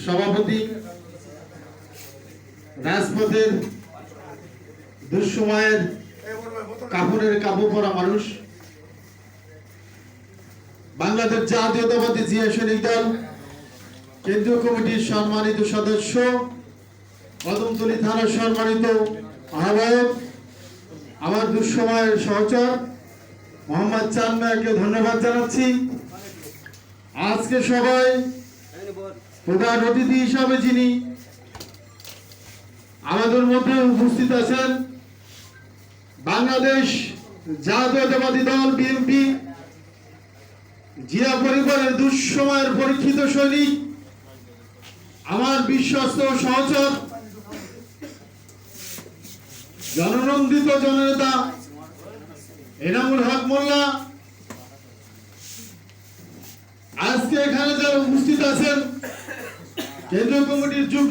সভাপতি, রাজপথের দুঃসময়ের কাপড়ের কাপড় পরা মানুষ, বাংলাদেশ জাতীয়তাবাদী জিয়া সৈনিক দল কেন্দ্রীয় কমিটির সম্মানিত সদস্য, কদমতলী থানার সম্মানিত আহ্বায়ক, আমার দুঃসময়ের সহচর মোহাম্মদ চান ভাইকে ধন্যবাদ জানাচ্ছি। আজকে সবাই প্রধান অতিথি হিসাবে যিনি আমাদের মধ্যে উপস্থিত আছেন, বাংলাদেশ জাতীয়তাবাদী দল বিএনপি জিয়া পরিবারের দুঃসময়ের পরীক্ষিত সৈনিক, আমার বিশ্বস্ত সহচর, জননন্দিত জননেতা এনামুল হক মোল্লা, আজকে এখানে যারা উপস্থিত আছেন কেন্দ্রীয় কমিটির যুগ